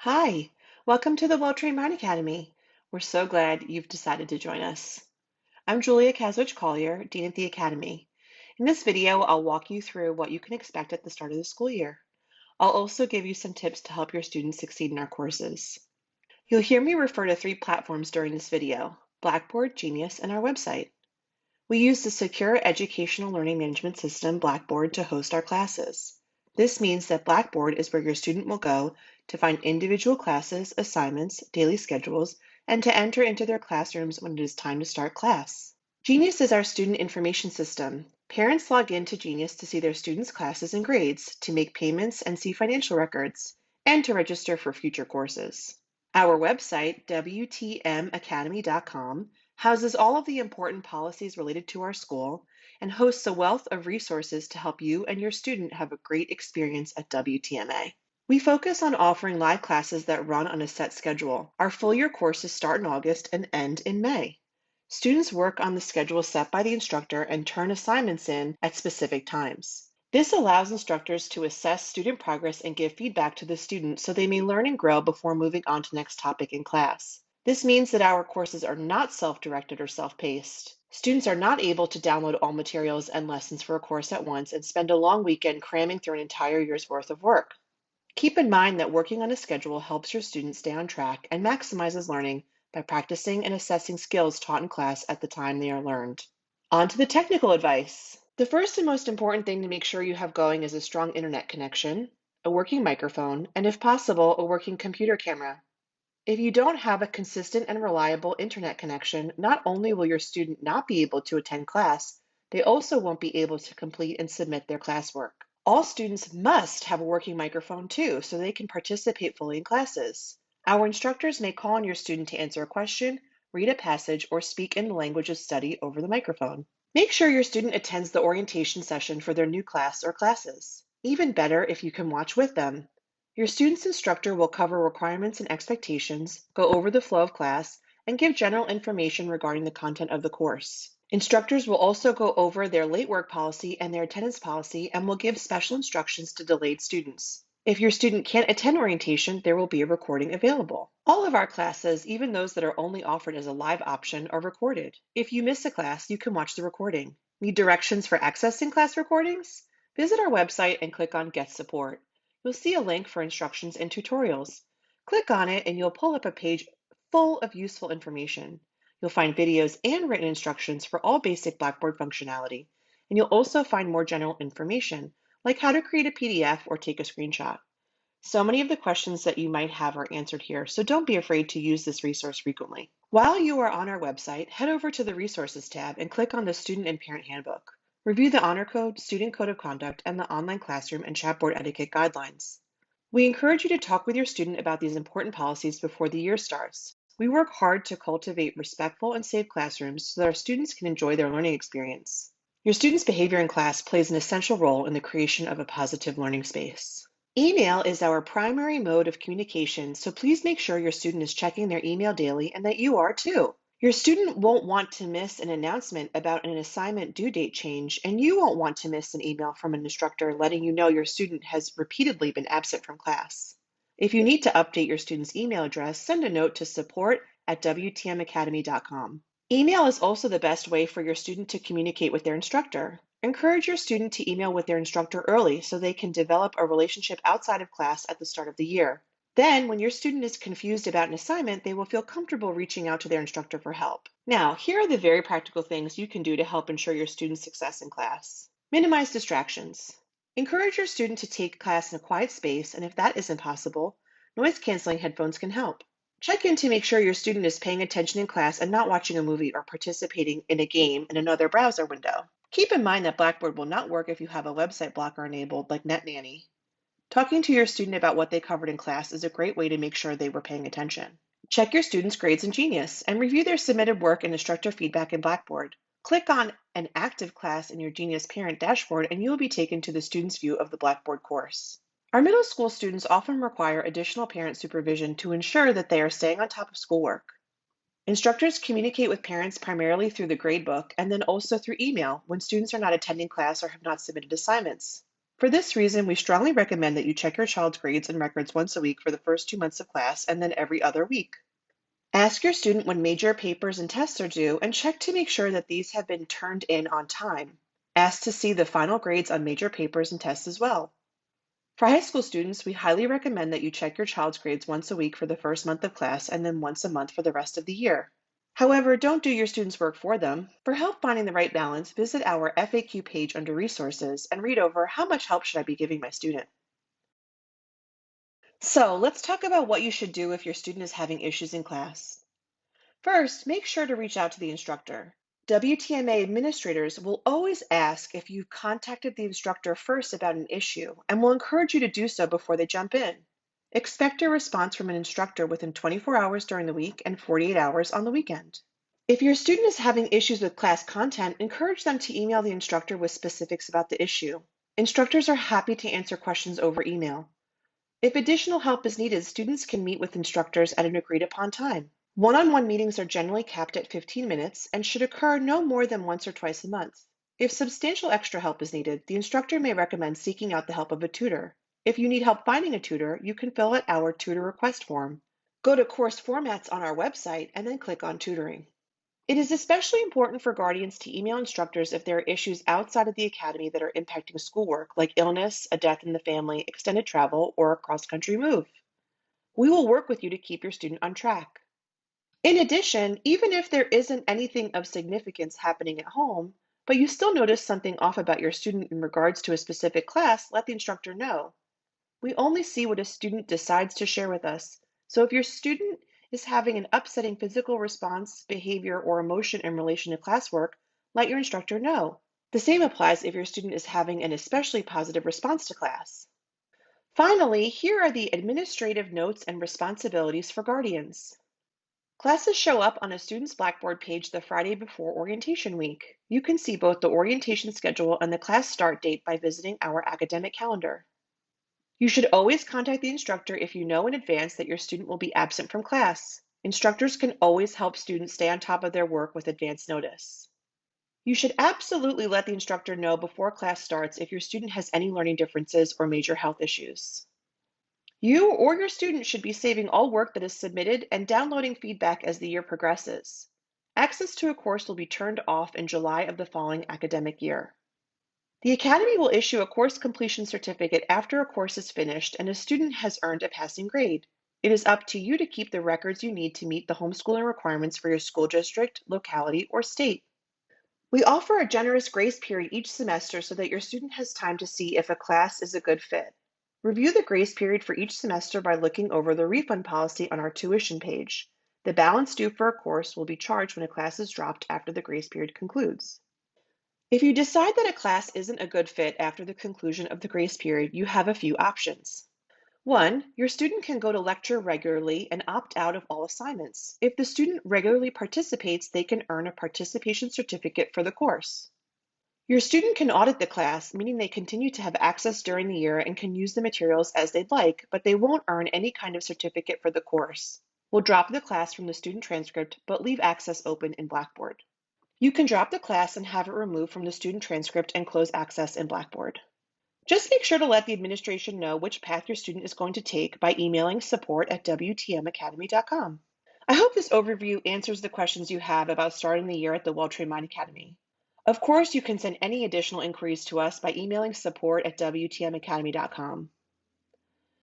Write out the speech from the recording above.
Hi, welcome to the Well-Trained Mind Academy. We're so glad you've decided to join us. I'm Julia Kaswich-Collier, Dean of the Academy. In this video, I'll walk you through what you can expect at the start of the school year. I'll also give you some tips to help your students succeed in our courses. You'll hear me refer to three platforms during this video: Blackboard, Genius, and our website. We use the secure educational learning management system, Blackboard, to host our classes. This means that Blackboard is where your student will go to find individual classes, assignments, daily schedules, and to enter into their classrooms when it is time to start class. Genius is our student information system. Parents log in to Genius to see their students' classes and grades, to make payments and see financial records, and to register for future courses. Our website, WTMacademy.com, houses all of the important policies related to our school and hosts a wealth of resources to help you and your student have a great experience at WTMA. We focus on offering live classes that run on a set schedule. Our full year courses start in August and end in May. Students work on the schedule set by the instructor and turn assignments in at specific times. This allows instructors to assess student progress and give feedback to the student so they may learn and grow before moving on to the next topic in class. This means that our courses are not self-directed or self-paced. Students are not able to download all materials and lessons for a course at once and spend a long weekend cramming through an entire year's worth of work. Keep in mind that working on a schedule helps your students stay on track and maximizes learning by practicing and assessing skills taught in class at the time they are learned. On to the technical advice. The first and most important thing to make sure you have going is a strong internet connection, a working microphone, and if possible, a working computer camera. If you don't have a consistent and reliable internet connection, not only will your student not be able to attend class, they also won't be able to complete and submit their classwork. All students must have a working microphone too, so they can participate fully in classes. Our instructors may call on your student to answer a question, read a passage, or speak in the language of study over the microphone. Make sure your student attends the orientation session for their new class or classes. Even better if you can watch with them. Your student's instructor will cover requirements and expectations, go over the flow of class, and give general information regarding the content of the course. Instructors will also go over their late work policy and their attendance policy and will give special instructions to delayed students. If your student can't attend orientation, there will be a recording available. All of our classes, even those that are only offered as a live option, are recorded. If you miss a class, you can watch the recording. Need directions for accessing class recordings? Visit our website and click on Get Support. You'll see a link for instructions and tutorials. Click on it and you'll pull up a page full of useful information. You'll find videos and written instructions for all basic Blackboard functionality, and you'll also find more general information, like how to create a PDF or take a screenshot. So many of the questions that you might have are answered here, so don't be afraid to use this resource frequently. While you are on our website, head over to the Resources tab and click on the Student and Parent Handbook. Review the Honor Code, Student Code of Conduct, and the Online Classroom and Chatboard Etiquette Guidelines. We encourage you to talk with your student about these important policies before the year starts. We work hard to cultivate respectful and safe classrooms so that our students can enjoy their learning experience. Your student's behavior in class plays an essential role in the creation of a positive learning space. Email is our primary mode of communication, so please make sure your student is checking their email daily and that you are too. Your student won't want to miss an announcement about an assignment due date change, and you won't want to miss an email from an instructor letting you know your student has repeatedly been absent from class. If you need to update your student's email address, send a note to support@WTMacademy.com. Email is also the best way for your student to communicate with their instructor. Encourage your student to email with their instructor early so they can develop a relationship outside of class at the start of the year. Then, when your student is confused about an assignment, they will feel comfortable reaching out to their instructor for help. Now, here are the very practical things you can do to help ensure your student's success in class. Minimize distractions. Encourage your student to take class in a quiet space, and if that isn't possible, noise-canceling headphones can help. Check in to make sure your student is paying attention in class and not watching a movie or participating in a game in another browser window. Keep in mind that Blackboard will not work if you have a website blocker enabled like NetNanny. Talking to your student about what they covered in class is a great way to make sure they were paying attention. Check your students' grades in Genius and review their submitted work and instructor feedback in Blackboard. Click on an active class in your Genius parent dashboard and you will be taken to the student's view of the Blackboard course. Our middle school students often require additional parent supervision to ensure that they are staying on top of schoolwork. Instructors communicate with parents primarily through the gradebook and then also through email when students are not attending class or have not submitted assignments. For this reason, we strongly recommend that you check your child's grades and records once a week for the first 2 months of class and then every other week. Ask your student when major papers and tests are due and check to make sure that these have been turned in on time. Ask to see the final grades on major papers and tests as well. For high school students, we highly recommend that you check your child's grades once a week for the first month of class and then once a month for the rest of the year. However, don't do your students' work for them. For help finding the right balance, visit our FAQ page under Resources and read over how much help should I be giving my student. So let's talk about what you should do if your student is having issues in class. First, make sure to reach out to the instructor. WTMA administrators will always ask if you've contacted the instructor first about an issue and will encourage you to do so before they jump in. Expect a response from an instructor within 24 hours during the week and 48 hours on the weekend. If your student is having issues with class content, encourage them to email the instructor with specifics about the issue. Instructors are happy to answer questions over email. If additional help is needed, students can meet with instructors at an agreed upon time. One-on-one meetings are generally capped at 15 minutes and should occur no more than once or twice a month. If substantial extra help is needed, the instructor may recommend seeking out the help of a tutor. If you need help finding a tutor, you can fill out our tutor request form. Go to course formats on our website and then click on tutoring. It is especially important for guardians to email instructors if there are issues outside of the academy that are impacting schoolwork, like illness, a death in the family, extended travel, or a cross-country move. We will work with you to keep your student on track. In addition, even if there isn't anything of significance happening at home, but you still notice something off about your student in regards to a specific class, let the instructor know. We only see what a student decides to share with us. So if your student is having an upsetting physical response, behavior, or emotion in relation to classwork, let your instructor know. The same applies if your student is having an especially positive response to class. Finally, here are the administrative notes and responsibilities for guardians. Classes show up on a student's Blackboard page the Friday before orientation week. You can see both the orientation schedule and the class start date by visiting our academic calendar. You should always contact the instructor if you know in advance that your student will be absent from class. Instructors can always help students stay on top of their work with advance notice. You should absolutely let the instructor know before class starts if your student has any learning differences or major health issues. You or your student should be saving all work that is submitted and downloading feedback as the year progresses. Access to a course will be turned off in July of the following academic year. The Academy will issue a course completion certificate after a course is finished and a student has earned a passing grade. It is up to you to keep the records you need to meet the homeschooling requirements for your school district, locality, or state. We offer a generous grace period each semester so that your student has time to see if a class is a good fit. Review the grace period for each semester by looking over the refund policy on our tuition page. The balance due for a course will be charged when a class is dropped after the grace period concludes. If you decide that a class isn't a good fit after the conclusion of the grace period, you have a few options. 1, your student can go to lecture regularly and opt out of all assignments. If the student regularly participates, they can earn a participation certificate for the course. Your student can audit the class, meaning they continue to have access during the year and can use the materials as they'd like, but they won't earn any kind of certificate for the course. We'll drop the class from the student transcript, but leave access open in Blackboard. You can drop the class and have it removed from the student transcript and close access in Blackboard. Just make sure to let the administration know which path your student is going to take by emailing support@wtmacademy.com. I hope this overview answers the questions you have about starting the year at the Well-Trained Mind Academy. Of course, you can send any additional inquiries to us by emailing support@wtmacademy.com.